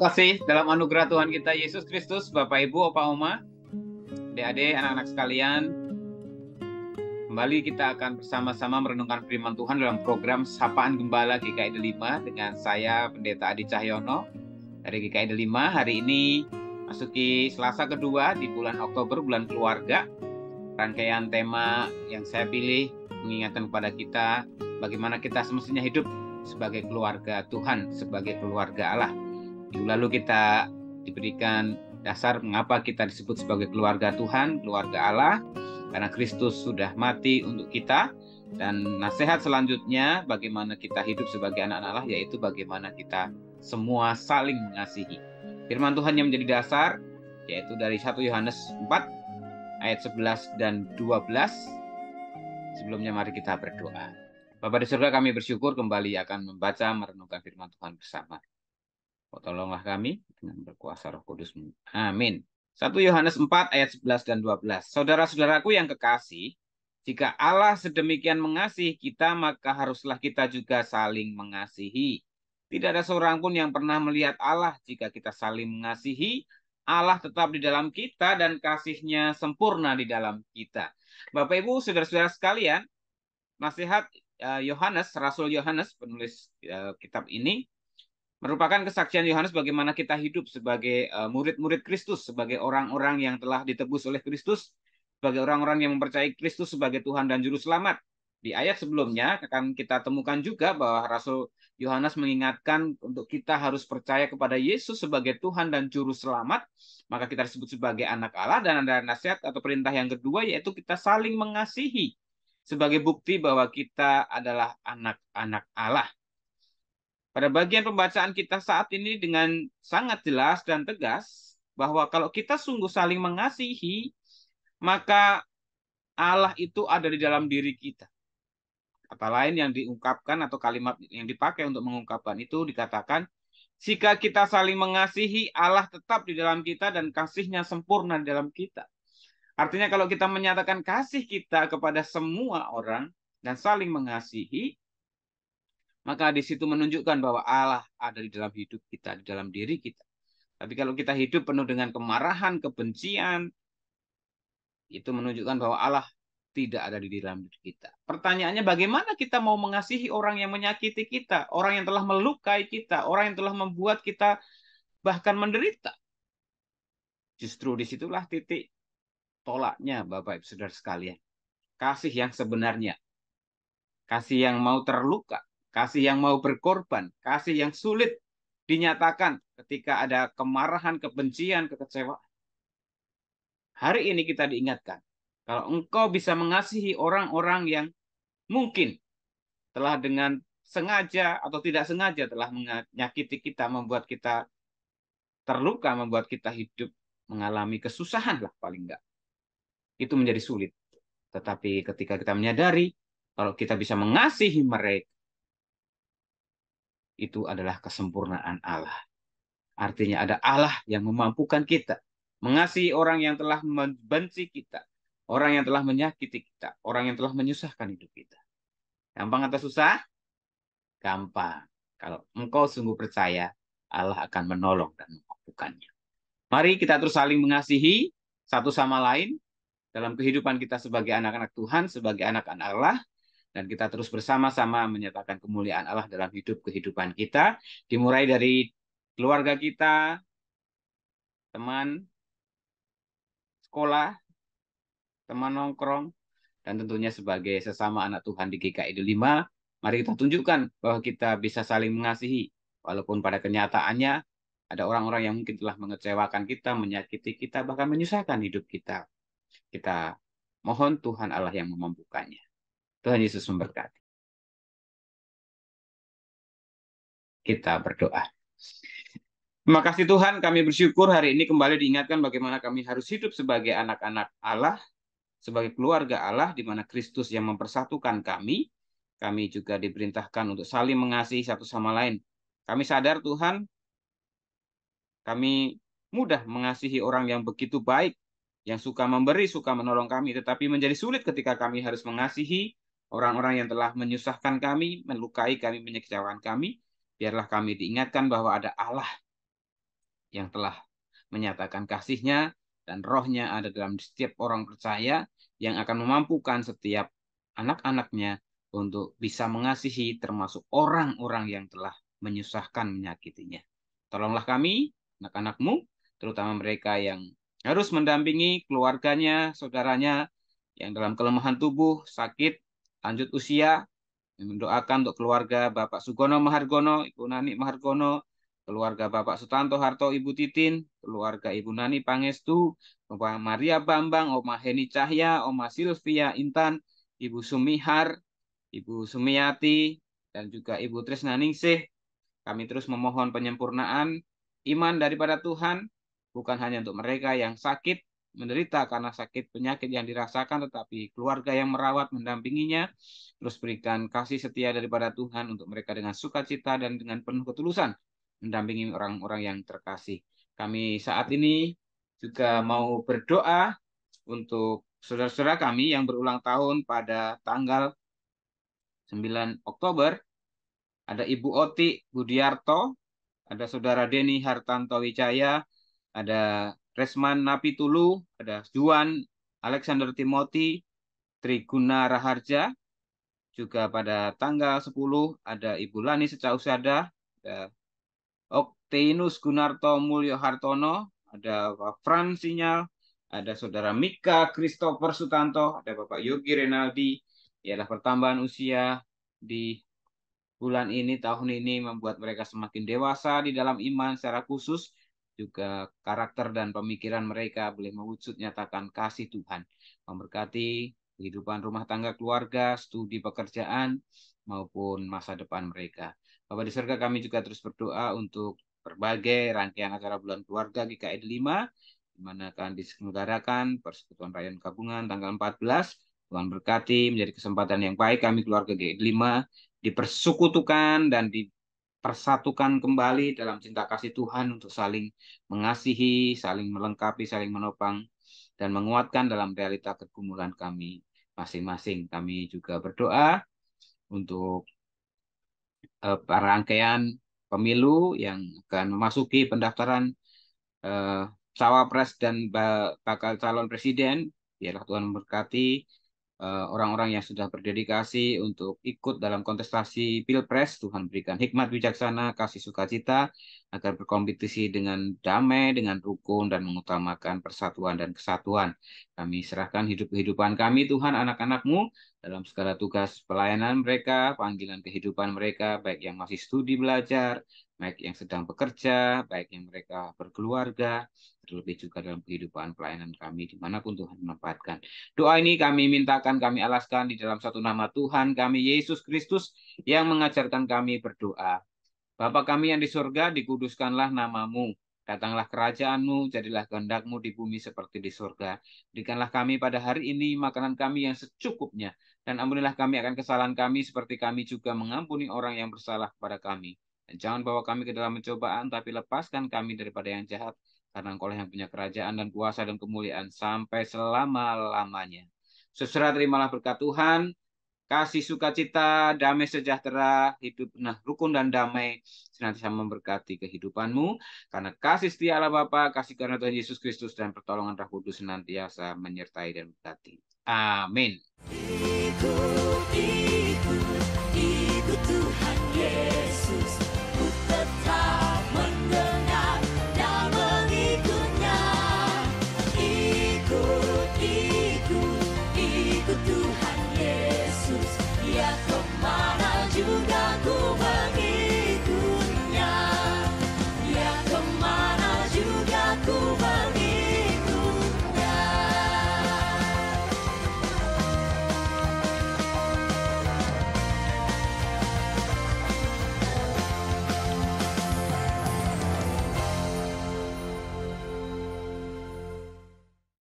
kasih dalam anugerah Tuhan kita Yesus Kristus, Bapak Ibu, Opa Oma, adik-adik, anak-anak sekalian, kembali kita akan bersama-sama merenungkan firman Tuhan dalam program Sapaan Gembala GKI 5 dengan saya Pendeta Adi Cahyono dari GKI 5. Hari ini masuki Selasa kedua di bulan Oktober, bulan keluarga. Rangkaian tema yang saya pilih mengingatkan kepada kita bagaimana kita semestinya hidup sebagai keluarga Tuhan, sebagai keluarga Allah. Minggu lalu kita diberikan dasar mengapa kita disebut sebagai keluarga Tuhan, keluarga Allah, karena Kristus sudah mati untuk kita. Dan nasihat selanjutnya bagaimana kita hidup sebagai anak Allah, yaitu bagaimana kita semua saling mengasihi. Firman Tuhan yang menjadi dasar yaitu dari 1 Yohanes 4 ayat 11 dan 12. Sebelumnya mari kita berdoa. Bapa di surga, kami bersyukur kembali akan membaca merenungkan firman Tuhan bersama. Tolonglah kami dengan berkuasa Roh Kudus-Mu. Amin. 1 Yohanes 4 ayat 11 dan 12. Saudara-saudaraku yang kekasih, jika Allah sedemikian mengasihi kita, maka haruslah kita juga saling mengasihi. Tidak ada seorang pun yang pernah melihat Allah. Jika kita saling mengasihi, Allah tetap di dalam kita dan kasih-Nya sempurna di dalam kita. Bapak Ibu, saudara-saudara sekalian, nasihat Yohanes, Rasul Yohanes, penulis kitab ini, merupakan kesaksian Yohanes bagaimana kita hidup sebagai murid-murid Kristus, sebagai orang-orang yang telah ditebus oleh Kristus, sebagai orang-orang yang mempercayai Kristus sebagai Tuhan dan Juru Selamat. Di ayat sebelumnya akan kita temukan juga bahwa Rasul Yohanes mengingatkan untuk kita harus percaya kepada Yesus sebagai Tuhan dan Juru Selamat, maka kita disebut sebagai anak Allah. Dan ada nasihat atau perintah yang kedua, yaitu kita saling mengasihi sebagai bukti bahwa kita adalah anak-anak Allah. Pada bagian pembacaan kita saat ini dengan sangat jelas dan tegas bahwa kalau kita sungguh saling mengasihi, maka Allah itu ada di dalam diri kita. Kata lain yang diungkapkan atau kalimat yang dipakai untuk mengungkapkan itu dikatakan, jika kita saling mengasihi, Allah tetap di dalam kita dan kasih-Nya sempurna di dalam kita. Artinya kalau kita menyatakan kasih kita kepada semua orang dan saling mengasihi, maka di situ menunjukkan bahwa Allah ada di dalam hidup kita, di dalam diri kita. Tapi kalau kita hidup penuh dengan kemarahan, kebencian, itu menunjukkan bahwa Allah tidak ada di dalam diri kita. Pertanyaannya, bagaimana kita mau mengasihi orang yang menyakiti kita, orang yang telah melukai kita, orang yang telah membuat kita bahkan menderita? Justru disitulah titik tolaknya, Bapak Ibu Saudara sekalian. Kasih yang sebenarnya, kasih yang mau terluka, kasih yang mau berkorban, kasih yang sulit dinyatakan ketika ada kemarahan, kebencian, kekecewaan. Hari ini kita diingatkan, kalau engkau bisa mengasihi orang-orang yang mungkin telah dengan sengaja atau tidak sengaja telah menyakiti kita, membuat kita terluka, membuat kita hidup mengalami kesusahan lah paling enggak. Itu menjadi sulit. Tetapi ketika kita menyadari, kalau kita bisa mengasihi mereka, itu adalah kesempurnaan Allah. Artinya ada Allah yang memampukan kita mengasihi orang yang telah membenci kita, orang yang telah menyakiti kita, orang yang telah menyusahkan hidup kita. Gampang atau susah? Gampang. Kalau engkau sungguh percaya, Allah akan menolong dan memampukannya. Mari kita terus saling mengasihi satu sama lain dalam kehidupan kita sebagai anak-anak Tuhan, sebagai anak-anak Allah. Dan kita terus bersama-sama menyatakan kemuliaan Allah dalam hidup kehidupan kita. Dimulai dari keluarga kita, teman sekolah, teman nongkrong, dan tentunya sebagai sesama anak Tuhan di GKI 5, mari kita tunjukkan bahwa kita bisa saling mengasihi. Walaupun pada kenyataannya ada orang-orang yang mungkin telah mengecewakan kita, menyakiti kita, bahkan menyusahkan hidup kita. Kita mohon Tuhan Allah yang memampukannya. Tuhan Yesus memberkati. Kita berdoa. Terima kasih Tuhan, kami bersyukur hari ini kembali diingatkan bagaimana kami harus hidup sebagai anak-anak Allah, sebagai keluarga Allah, di mana Kristus yang mempersatukan kami. Kami juga diperintahkan untuk saling mengasihi satu sama lain. Kami sadar Tuhan, kami mudah mengasihi orang yang begitu baik, yang suka memberi, suka menolong kami, tetapi menjadi sulit ketika kami harus mengasihi orang-orang yang telah menyusahkan kami, melukai kami, mengecewakan kami. Biarlah kami diingatkan bahwa ada Allah yang telah menyatakan kasih-Nya dan Roh-Nya ada dalam setiap orang percaya yang akan memampukan setiap anak-anak-Nya untuk bisa mengasihi termasuk orang-orang yang telah menyusahkan, menyakitinya. Tolonglah kami, anak-anak-Mu, terutama mereka yang harus mendampingi keluarganya, saudaranya yang dalam kelemahan tubuh, sakit, lanjut usia, mendoakan untuk keluarga Bapak Sugono Mahargono, Ibu Nani Mahargono, keluarga Bapak Sutanto Harto, Ibu Titin, keluarga Ibu Nani Pangestu, Bapak Maria Bambang, Oma Heni Cahya, Oma Silvia Intan, Ibu Sumihar, Ibu Sumiati, dan juga Ibu Trisnaningsih. Kami terus memohon penyempurnaan iman daripada Tuhan, bukan hanya untuk mereka yang sakit, menderita karena sakit penyakit yang dirasakan, tetapi keluarga yang merawat, mendampinginya. Terus berikan kasih setia daripada Tuhan untuk mereka dengan sukacita dan dengan penuh ketulusan, mendampingi orang-orang yang terkasih. Kami saat ini juga mau berdoa untuk saudara-saudara kami yang berulang tahun pada tanggal 9 Oktober. Ada Ibu Oti Budiarto, ada Saudara Denny Hartanto Wijaya, ada Resman Napitulu, ada Juan Alexander Timothy, Triguna Raharja, juga pada tanggal 10 ada Ibu Lani Secausada, ada Oktinus Gunarto Mulyo Hartono, ada Pak Fran Sinyal, ada Saudara Mika Christopher Sutanto, ada Bapak Yogi Renaldi. Ialah pertambahan usia di bulan ini, tahun ini membuat mereka semakin dewasa di dalam iman secara khusus. Juga karakter dan pemikiran mereka boleh mewujud nyatakan kasih Tuhan. Memberkati kehidupan rumah tangga keluarga, studi pekerjaan, maupun masa depan mereka. Bapak di surga, kami juga terus berdoa untuk berbagai rangkaian acara bulan keluarga GKI 5, di mana akan diselenggarakan Persekutuan Rayon Gabungan tanggal 14. Tuhan berkati, menjadi kesempatan yang baik kami keluarga GKI 5 dipersekutukan dan dipersatukan kembali dalam cinta kasih Tuhan untuk saling mengasihi, saling melengkapi, saling menopang, dan menguatkan dalam realita pergumulan kami masing-masing. Kami juga berdoa untuk rangkaian pemilu yang akan memasuki pendaftaran cawapres dan bakal calon presiden. Biarlah Tuhan memberkati orang-orang yang sudah berdedikasi untuk ikut dalam kontestasi Pilpres. Tuhan berikan hikmat bijaksana, kasih sukacita, agar berkompetisi dengan damai, dengan rukun, dan mengutamakan persatuan dan kesatuan. Kami serahkan hidup-kehidupan kami, Tuhan, anak-anak-Mu, dalam segala tugas pelayanan mereka, panggilan kehidupan mereka, baik yang masih studi belajar, baik yang sedang bekerja, baik yang mereka berkeluarga, terlebih juga dalam kehidupan pelayanan kami, dimanapun Tuhan menempatkan. Doa ini kami mintakan, kami alaskan di dalam satu nama Tuhan kami, Yesus Kristus, yang mengajarkan kami berdoa. Bapa kami yang di surga, dikuduskanlah namamu. Datanglah kerajaan-Mu, jadilah kehendak-Mu di bumi seperti di surga. Berikanlah kami pada hari ini makanan kami yang secukupnya. Dan ampunilah kami akan kesalahan kami, seperti kami juga mengampuni orang yang bersalah kepada kami. Dan jangan bawa kami ke dalam pencobaan, tapi lepaskan kami daripada yang jahat. Karena Engkau yang punya kerajaan dan kuasa dan kemuliaan sampai selama-lamanya. Saudara, terimalah berkat Tuhan, kasih sukacita, damai sejahtera, hidup rukun dan damai senantiasa memberkati kehidupanmu. Karena kasih setia Allah Bapa, kasih karena Tuhan Yesus Kristus, dan pertolongan Roh Kudus senantiasa menyertai dan memberkati. Amin.